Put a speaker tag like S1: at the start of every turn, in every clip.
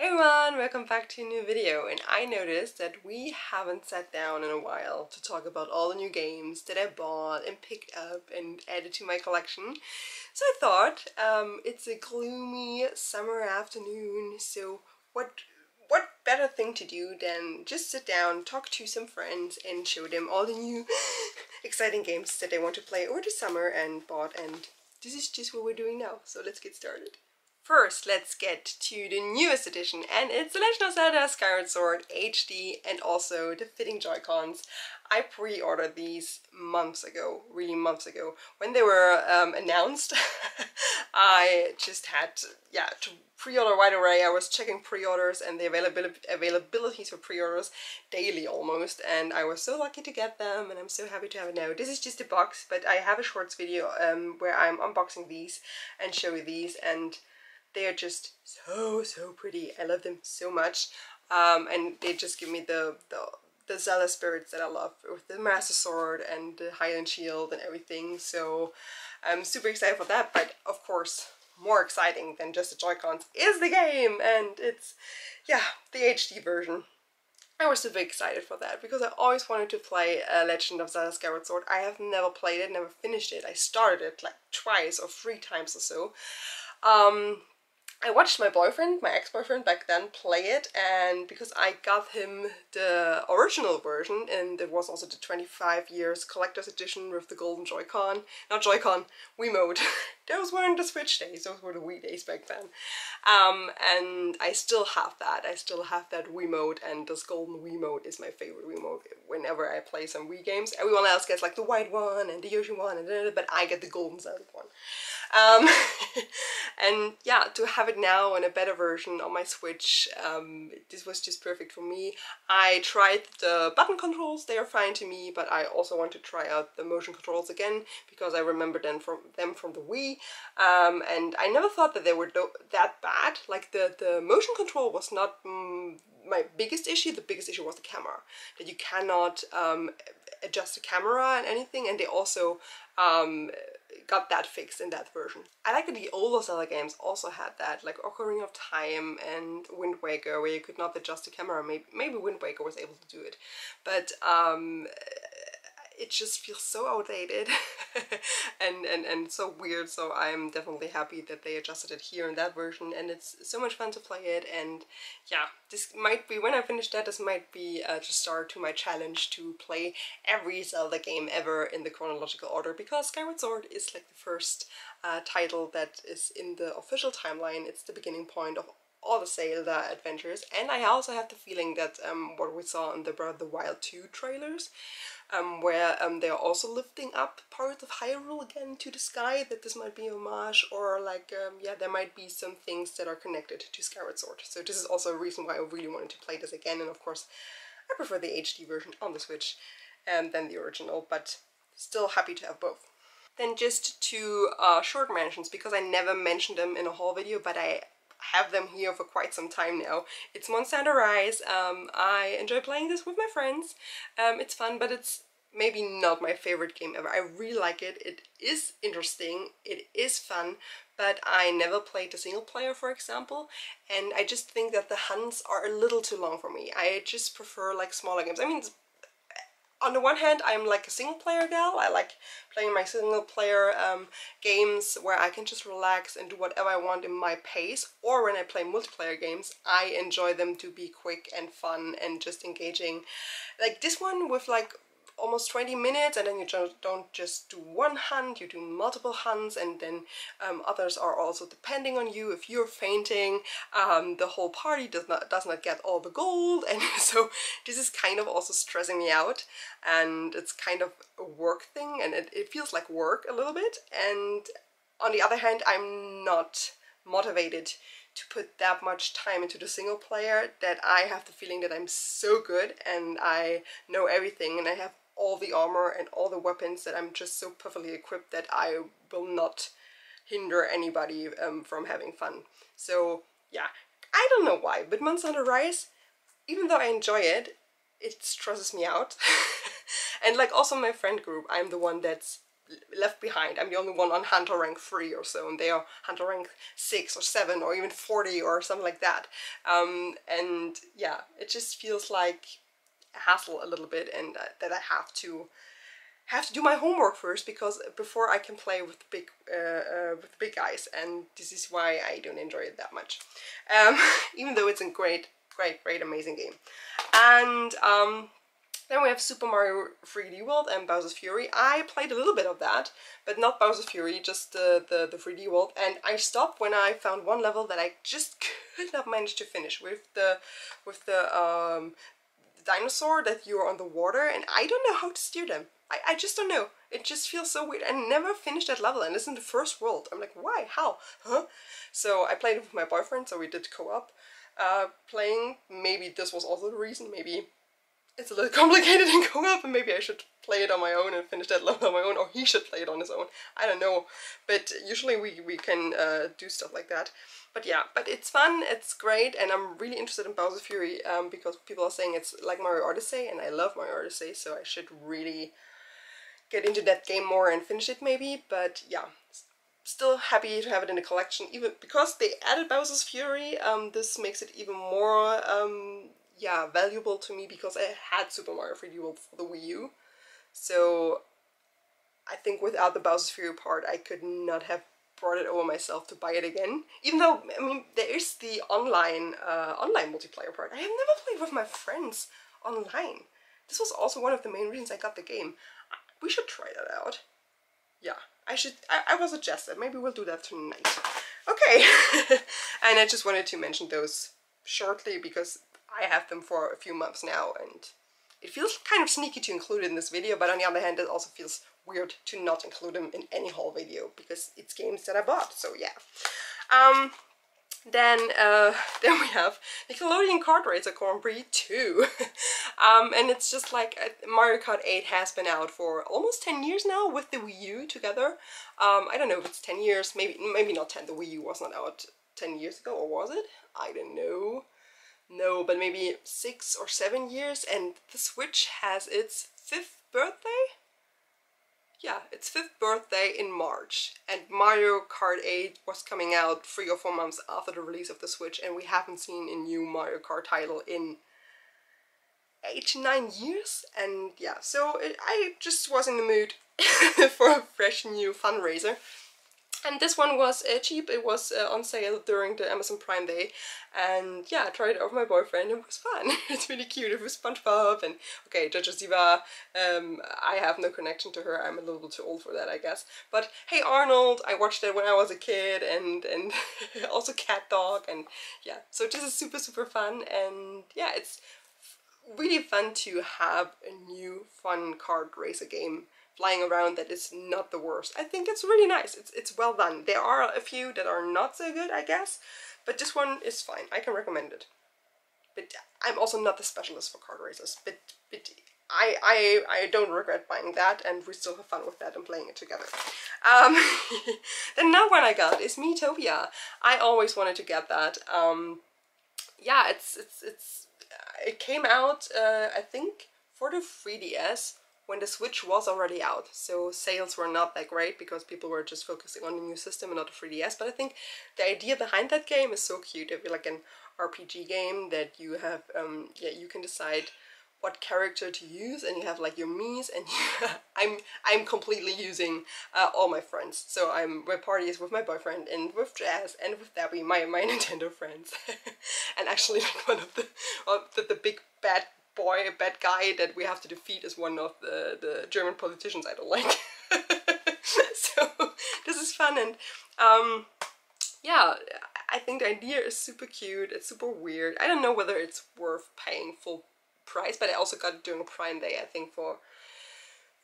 S1: Hey everyone, welcome back to a new video, and I noticed that we haven't sat down in a while to talk about all the new games that I bought and picked up and added to my collection. So I thought, it's a gloomy summer afternoon, so what better thing to do than just sit down, talk to some friends and show them all the new exciting games that they want to play over the summer and bought, and this is just what we're doing now, so let's get started. First, let's get to the newest edition, and it's The Legend of Zelda Skyward Sword HD and also the fitting Joy-Cons. I pre-ordered these months ago, really months ago. When they were announced, I just had to pre-order right away. I was checking pre-orders and the availabilities for pre-orders daily almost, and I was so lucky to get them, and I'm so happy to have it now. This is just a box, but I have a shorts video where I'm unboxing these and show you these, and they are just so pretty. I love them so much, and they just give me the Zelda spirits that I love, with the Master Sword and the Highland Shield and everything. So I'm super excited for that. But of course, more exciting than just the Joy-Cons is the game, and it's the HD version. I was super excited for that because I always wanted to play Legend of Zelda Skyward Sword. I have never played it, never finished it. I started it like twice or 3 times or so. I watched my boyfriend, my ex-boyfriend back then, play it, and because I got him the original version, and it was also the 25 years collector's edition with the golden Joy-Con, not Joy-Con, Wiimote. Those weren't the Switch days, those were the Wii days back then. And I still have that. I still have that Wiimote, and this golden Wiimote is my favorite Wiimote whenever I play some Wii games. Everyone else gets like the white one and the Yoshi one, but I get the golden Zelda one. And yeah, to have it now in a better version on my Switch, this was just perfect for me. I tried the button controls, they are fine to me, but I also want to try out the motion controls again because I remember them from the Wii, and I never thought that they were that bad. Like the motion control was not my biggest issue. The biggest issue was the camera, that you cannot adjust the camera and anything, and they also got that fixed in that version. I like that the older Zelda games also had that, like Ocarina of Time and Wind Waker, where you could not adjust the camera. Maybe Wind Waker was able to do it, but it just feels so outdated and so weird, so I'm definitely happy that they adjusted it here in that version, and it's so much fun to play it. And yeah, this might be, when I finish that, this might be the start to my challenge to play every Zelda game ever in the chronological order, because Skyward Sword is like the first title that is in the official timeline. It's the beginning point of all the Zelda adventures, and I also have the feeling that what we saw in the Breath of the Wild 2 trailers, where they are also lifting up parts of Hyrule again to the sky, that this might be a homage, or like, yeah, there might be some things that are connected to Skyward Sword. So this is also a reason why I really wanted to play this again, and of course I prefer the HD version on the Switch than the original, but still happy to have both. Then just 2 short mentions, because I never mentioned them in a whole video, but I have them here for quite some time now. It's Monster Hunter Rise. I enjoy playing this with my friends. It's fun, but it's maybe not my favorite game ever. I really like it. It is interesting, it is fun, but I never played the single player, for example, and I just think that the hunts are a little too long for me. I just prefer like smaller games. I mean, on the one hand, I'm like a single player gal. I like playing my single player games where I can just relax and do whatever I want in my pace. Or when I play multiplayer games, I enjoy them to be quick and fun and just engaging. Like this one with like almost 20 minutes, and then you don't just do one hunt, you do multiple hunts, and then others are also depending on you. If you're fainting, the whole party does not get all the gold, and so this is kind of also stressing me out, and it's kind of a work thing, and it feels like work a little bit. And on the other hand, I'm not motivated to put that much time into the single player, that I have the feeling that I'm so good and I know everything and I have all the armor and all the weapons, that I'm just so perfectly equipped that I will not hinder anybody from having fun. So yeah, I don't know why, but Monster Hunter Rise, even though I enjoy it, it stresses me out. And like also my friend group, I'm the one that's left behind. I'm the only one on Hunter rank 3 or so, and they are Hunter rank 6 or 7 or even 40 or something like that. And yeah, it just feels like a hassle a little bit, and that I have to do my homework first, because before I can play with the big guys, and this is why I don't enjoy it that much. Even though it's a great, amazing game. And then we have Super Mario 3D World and Bowser's Fury. I played a little bit of that, but not Bowser's Fury, just the 3D World. And I stopped when I found one level that I just could not manage to finish, with the dinosaur that you're on the water, and I don't know how to steer them. I just don't know. It just feels so weird. I never finished that level, and it's in the first world. I'm like, why? How? Huh? So I played it with my boyfriend, so we did co-op playing. Maybe this was also the reason. Maybe it's a little complicated in co-op, and maybe I should play it on my own and finish that level on my own, or he should play it on his own. I don't know. But usually we can do stuff like that. But yeah, but it's fun, it's great, and I'm really interested in Bowser's Fury because people are saying it's like Mario Odyssey, and I love Mario Odyssey, so I should really get into that game more and finish it maybe. But yeah, still happy to have it in the collection, even because they added Bowser's Fury. This makes it even more yeah, valuable to me, because I had Super Mario 3D World for the Wii U. So I think without the Bowser's Fury part, I could not have brought it over myself to buy it again. Even though, I mean, there is the online multiplayer part. I have never played with my friends online. This was also one of the main reasons I got the game. We should try that out. Yeah, I will suggest that. Maybe we'll do that tonight. Okay. And I just wanted to mention those shortly, because I have them for a few months now, and it feels kind of sneaky to include it in this video, but on the other hand, it also feels weird to not include them in any haul video, because it's games that I bought, so yeah. Then we have Nickelodeon Kart Racer Grand Prix 2. And it's just like Mario Kart 8 has been out for almost 10 years now with the Wii U together. I don't know if it's 10 years, maybe not 10, the Wii U was not out 10 years ago, or was it? I don't know. No, but maybe 6 or 7 years, and the Switch has its 5th birthday? Yeah, its 5th birthday in March, and Mario Kart 8 was coming out 3 or 4 months after the release of the Switch, and we haven't seen a new Mario Kart title in 8 to 9 years, and yeah, so I just was in the mood for a fresh new fundraiser. And this one was cheap. It was on sale during the Amazon Prime Day, and yeah, I tried it over my boyfriend. It was fun. It's really cute. It was SpongeBob, and okay, Jojo Siva. I have no connection to her. I'm a little bit too old for that, I guess. But Hey Arnold, I watched it when I was a kid, and also Cat Dog, and yeah. So this is super fun, and yeah, it's really fun to have a new fun kart racer game flying around that is not the worst. I think it's really nice. It's well done. There are a few that are not so good, I guess, but this one is fine. I can recommend it. But I'm also not the specialist for kart racers, but I don't regret buying that, and we still have fun with that and playing it together. The another one I got is Miitopia. I always wanted to get that. Yeah, it came out I think for the 3DS when the Switch was already out, so sales were not that great because people were just focusing on the new system and not the 3DS. But I think the idea behind that game is so cute. It'd be like an RPG game that you have, yeah, you can decide what character to use, and you have like your Miis, and I'm completely using all my friends. So my party is with my boyfriend and with Jazz and with Debbie, my Nintendo friends, and actually like one of the big bad guy that we have to defeat is one of the German politicians I don't like. So this is fun, and yeah, I think the idea is super cute. It's super weird. I don't know whether it's worth paying full price, but I also got it during Prime Day, I think for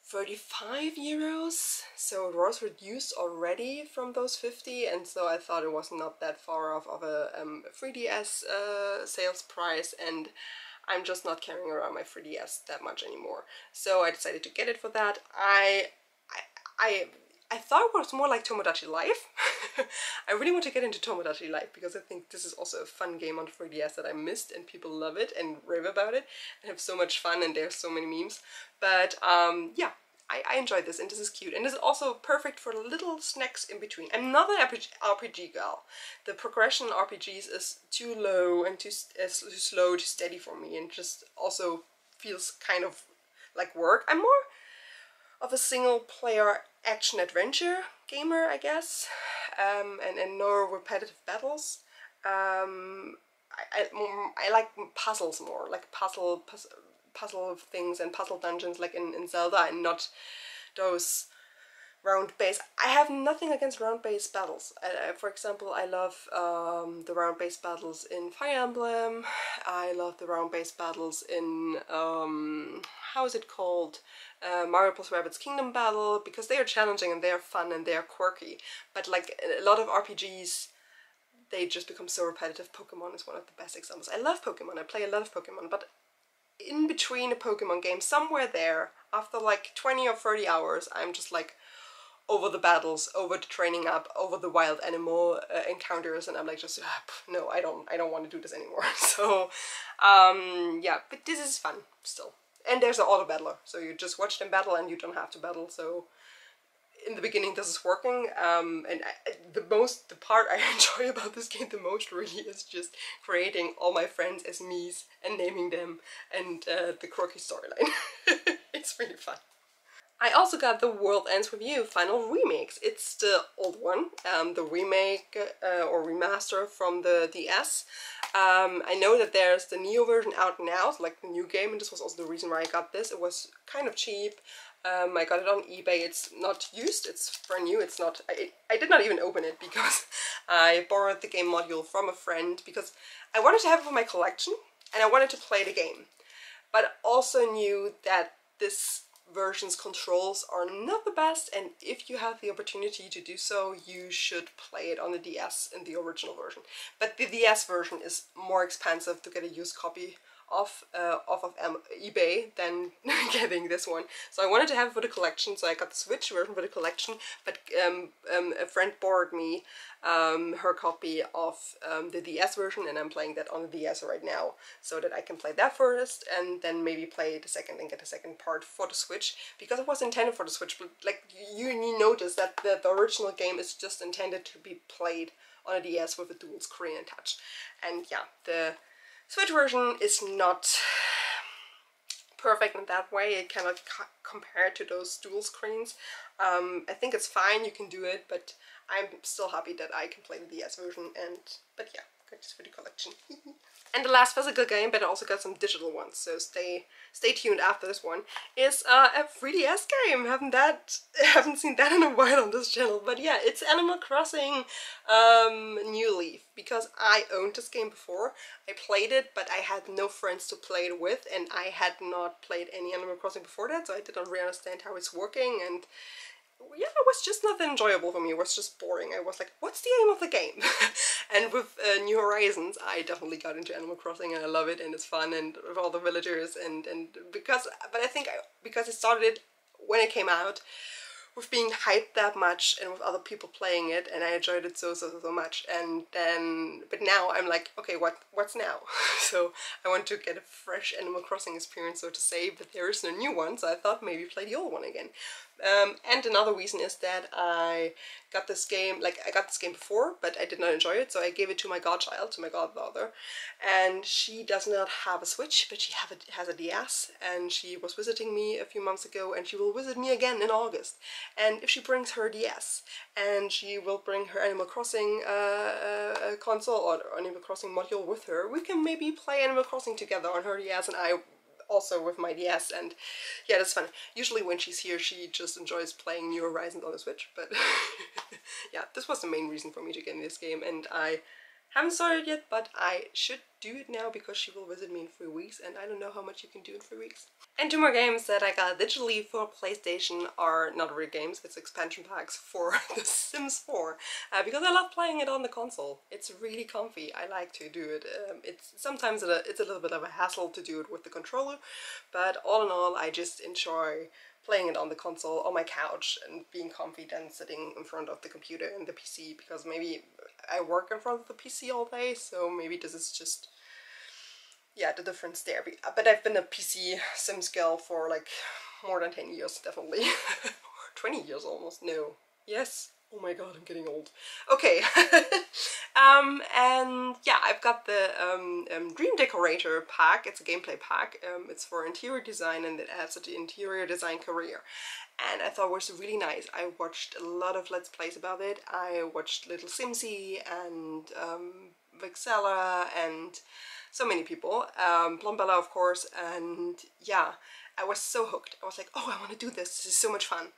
S1: 35 euros. So it was reduced already from those 50, and so I thought it was not that far off of a 3DS sales price, and I'm just not carrying around my 3DS that much anymore. So I decided to get it for that. I thought it was more like Tomodachi Life. I really want to get into Tomodachi Life because I think this is also a fun game on 3DS that I missed, and people love it and rave about it and have so much fun, and there's so many memes. But yeah, I enjoy this, and this is cute, and this is also perfect for little snacks in between. I'm not an RPG girl. The progression in RPGs is too low and too slow, too steady for me, and just also feels kind of like work. I'm more of a single player action adventure gamer, I guess, and no repetitive battles. I like puzzles more, like puzzle things and puzzle dungeons like in Zelda, and not those round-based. I have nothing against round-based battles. For example, I love the round-based battles in Fire Emblem. I love the round-based battles in, how is it called? Mario plus Rabbids Kingdom Battle, because they are challenging and they are fun and they are quirky. But like a lot of RPGs, they just become so repetitive. Pokemon is one of the best examples. I love Pokemon, I play a lot of Pokemon, but in between a Pokemon game, somewhere there, after like 20 or 30 hours, I'm just like over the battles, over the training up, over the wild animal encounters, and I'm like just, no, I don't want to do this anymore. So, yeah, but this is fun still. And there's an auto battler, so you just watch them battle and you don't have to battle, so in the beginning this is working, and the part I enjoy about this game the most really is just creating all my friends as me's and naming them, and the quirky storyline. It's really fun. I also got the World Ends With You Final Remix. It's the old one, the remake or remaster from the DS. I know that there's the Neo version out now, so like the new game, and this was also the reason why I got this. It was kind of cheap. I got it on eBay. It's not used, it's brand new. It's not, I did not even open it because I borrowed the game module from a friend because I wanted to have it for my collection and I wanted to play the game. But also knew that this version's controls are not the best, and if you have the opportunity to do so, you should play it on the DS in the original version. But the DS version is more expensive to get a used copy off of eBay than getting this one. So I wanted to have it for the collection, so I got the Switch version for the collection, but a friend borrowed me her copy of the DS version, and I'm playing that on the DS right now, so that I can play that first and then maybe play the second and get the second part for the Switch, because it was intended for the Switch, but like you notice that the original game is just intended to be played on a DS with a dual screen and touch. And yeah, the Switch version is not perfect in that way. It cannot compare to those dual screens. I think it's fine, you can do it, but I'm still happy that I can play the DS version, but yeah, just for the collection. And the last physical game, but I also got some digital ones, so stay tuned after this one, is a 3DS game. Haven't seen that in a while on this channel, but yeah, it's Animal Crossing New Leaf, because I owned this game before. I played it, but I had no friends to play it with, and I had not played any Animal Crossing before that, so I didn't really understand how it's working, and yeah, it was just not enjoyable for me. It was just boring. I was like, what's the aim of the game? And with New Horizons, I definitely got into Animal Crossing, and I love it, and it's fun, and with all the villagers, but I think because it started when it came out, with being hyped that much and with other people playing it, and I enjoyed it so much, but now I'm like, okay, what's now? So I want to get a fresh Animal Crossing experience, so to say, but there is no new one, so I thought maybe play the old one again. And another reason is that I got this game before, but I did not enjoy it, so I gave it to my godchild, to my godmother, and she does not have a Switch, but she has a DS, and she was visiting me a few months ago, and she will visit me again in August. And if she brings her DS, and she will bring her Animal Crossing console or Animal Crossing module with her, we can maybe play Animal Crossing together on her DS, and I also with my DS, and yeah, that's fun. Usually when she's here, she just enjoys playing New Horizons on the Switch, but yeah, this was the main reason for me to get in this game, and I haven't started yet, but I should do it now because she will visit me in 3 weeks, and I don't know how much you can do in 3 weeks. And 2 more games that I got digitally for PlayStation are not real games, it's expansion packs for The Sims 4, because I love playing it on the console. It's really comfy, I like to do it. Sometimes it's a little bit of a hassle to do it with the controller, but all in all, I just enjoy playing it on the console, on my couch, and being comfy than sitting in front of the computer and the PC, because maybe I work in front of the PC all day, so maybe this is just, yeah, the difference there. But I've been a PC Sims girl for like more than 10 years, definitely. 20 years almost, no. Yes. Oh my god, I'm getting old. Okay. And yeah, I've got the Dream Decorator pack. It's a gameplay pack. It's for interior design and it adds to the interior design career. And I thought it was really nice. I watched a lot of Let's Plays about it. I watched Little Simsy and Vixella and so many people. Plumbella, of course, and yeah, I was so hooked. I was like, oh, I want to do this. This is so much fun.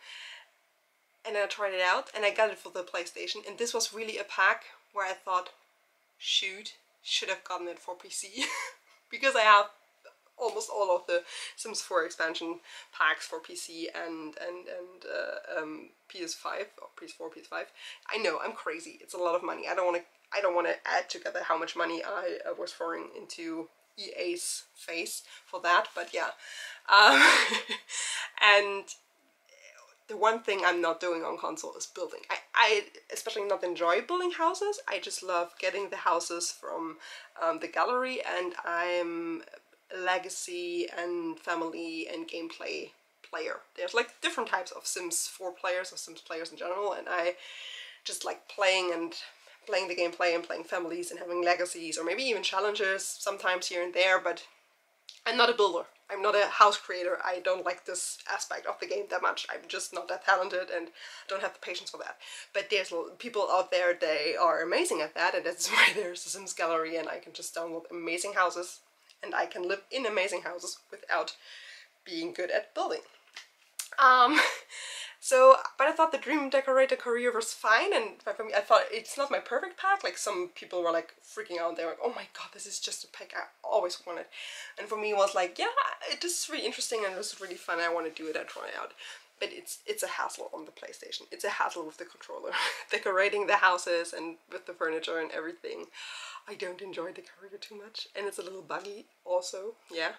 S1: And then I tried it out and I got it for the PlayStation, and this was really a pack where I thought, shoot, should have gotten it for PC because I have almost all of the Sims 4 expansion packs for PC and PS5 or PS4, PS5. I know, I'm crazy. It's a lot of money. I don't want to add together how much money I was throwing into EA's face for that, but yeah. And the one thing I'm not doing on console is building. I especially not enjoy building houses. I just love getting the houses from the gallery, and I'm a legacy and family and gameplay player. There's like different types of Sims 4 players or Sims players in general, and I just like playing the gameplay and playing families and having legacies or maybe even challenges sometimes here and there, but I'm not a builder. I'm not a house creator. I don't like this aspect of the game that much. I'm just not that talented and don't have the patience for that. But there's people out there, they are amazing at that, and that's why there's a Sims gallery and I can just download amazing houses and I can live in amazing houses without being good at building. But I thought the Dream Decorator career was fine, and for me, I thought it's not my perfect pack. Like, some people were like freaking out. They were like, oh my god, this is just a pack I always wanted. And for me, it was like, yeah, it is really interesting and it was really fun. I want to do it and try it out. But it's a hassle on the PlayStation. It's a hassle with the controller. Decorating the houses and with the furniture and everything. I don't enjoy the career too much, and it's a little buggy also, yeah.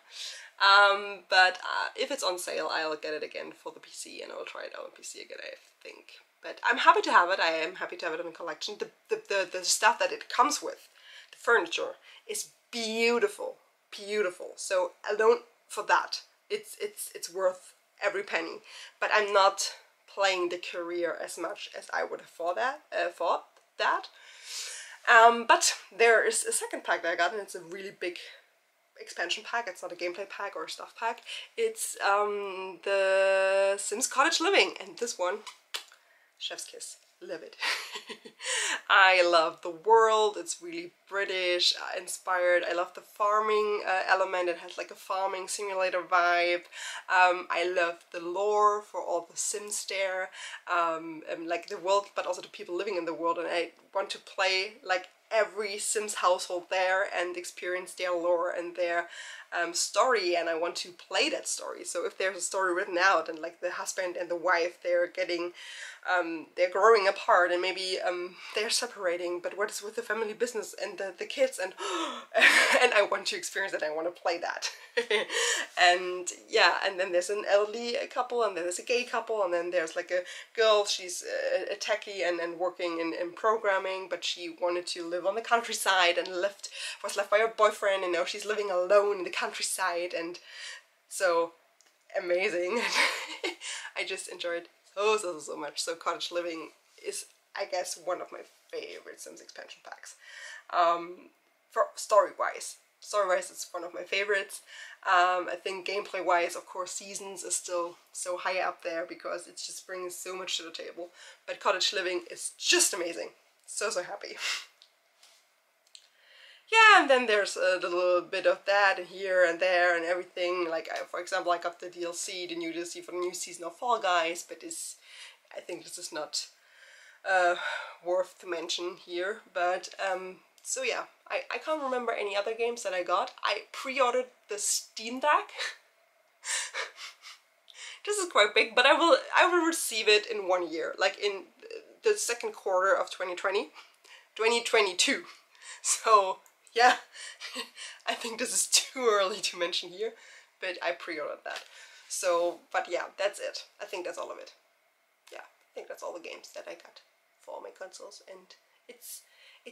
S1: But if it's on sale, I'll get it again for the PC, and I'll try it out on PC again, I think. But I'm happy to have it. I am happy to have it in a collection. The stuff that it comes with, the furniture, is beautiful, beautiful. So alone for that, it's worth every penny. But I'm not playing the career as much as I would have thought that. But there is a second pack that I got, and it's a really big expansion pack. It's not a gameplay pack or a stuff pack. It's the Sims Cottage Living, and this one, chef's kiss. Love it. I love the world. It's really British inspired. I love the farming element. It has like a farming simulator vibe. I love the lore for all the Sims there, like the world, but also the people living in the world, and I want to play like every Sims household there and experience their lore and their story, and I want to play that story. So if there's a story written out and like the husband and the wife, they're growing apart and maybe they're separating, but what is with the family business and the kids, and and I want to experience that. I want to play that. And yeah, and then there's an elderly couple, and then there's a gay couple, and then there's like a girl, she's a techie and working in programming, but she wanted to live on the countryside and was left by her boyfriend, and now she's living alone in the countryside, and so amazing. I just enjoyed so much. So Cottage Living is, I guess, one of my favorite Sims expansion packs. For story-wise, it's one of my favorites. I think gameplay-wise, of course, Seasons is still so high up there because it's just bringing so much to the table. But Cottage Living is just amazing. So happy. Yeah, and then there's a little bit of that and here and there and everything. Like, for example, I got the DLC, the new DLC for the new season of Fall Guys, but I think this is not worth to mention here. But so yeah, I can't remember any other games that I got. I pre-ordered the SteamDeck. This is quite big, but I will receive it in 1 year, like in the second quarter of 2022. So yeah, I think this is too early to mention here, but I pre-ordered that. So, but yeah, that's it. I think that's all of it. Yeah, I think that's all the games that I got for all my consoles, and it's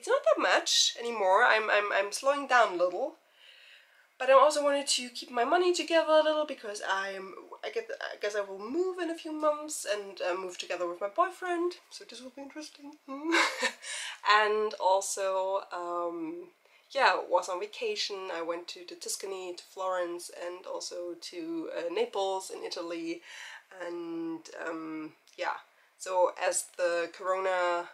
S1: not that much anymore. I'm slowing down a little, But I also wanted to keep my money together a little because I guess I will move in a few months and move together with my boyfriend, so this will be interesting. And also, yeah, was on vacation. I went to the Tuscany, to Florence, and also to Naples in Italy. And yeah, so as the corona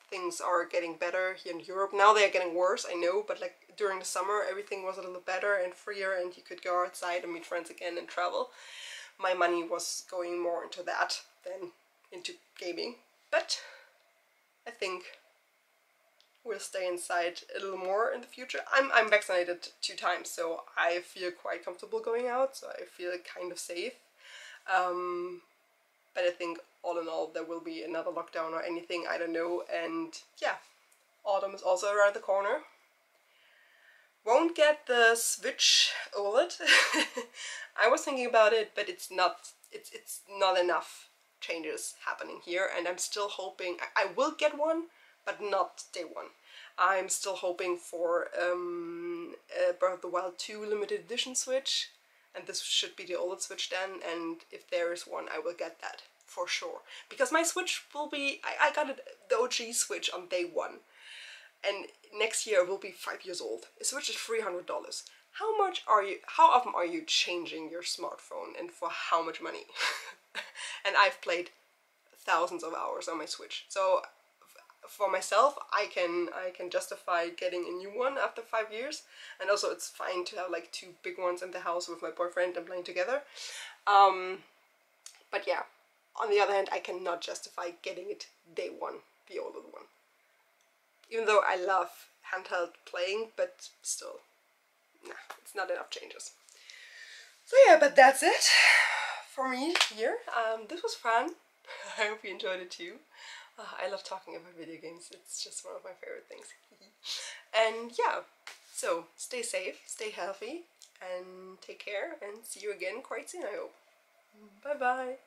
S1: things are getting better here in Europe. Now they're getting worse, I know, but like during the summer everything was a little better and freer and you could go outside and meet friends again and travel. My money was going more into that than into gaming, but I think we'll stay inside a little more in the future. I'm vaccinated 2 times, so I feel quite comfortable going out, so I feel kind of safe. But I think all in all there will be another lockdown or anything, I don't know. And yeah, autumn is also around the corner. Won't get the Switch OLED. I was thinking about it, but it's not enough changes happening here, and I'm still hoping I will get one, but not day one. I'm still hoping for Breath of the Wild 2 limited edition Switch, and this should be the OLED Switch then, and if there is one I will get that for sure. Because my Switch will be, I got it, the OG Switch on day one, and next year will be 5 years old. A Switch is $300. How often are you changing your smartphone, and for how much money? And I've played thousands of hours on my Switch, so for myself I can justify getting a new one after 5 years, and also it's fine to have like 2 big ones in the house with my boyfriend and playing together. But yeah, on the other hand, I cannot justify getting it day one, the older one. Even though I love handheld playing, but still, nah, it's not enough changes. So yeah, but that's it for me here. This was fun. I hope you enjoyed it too. I love talking about video games. It's just one of my favorite things. And yeah, so stay safe, stay healthy, and take care, and see you again quite soon, I hope. Bye bye!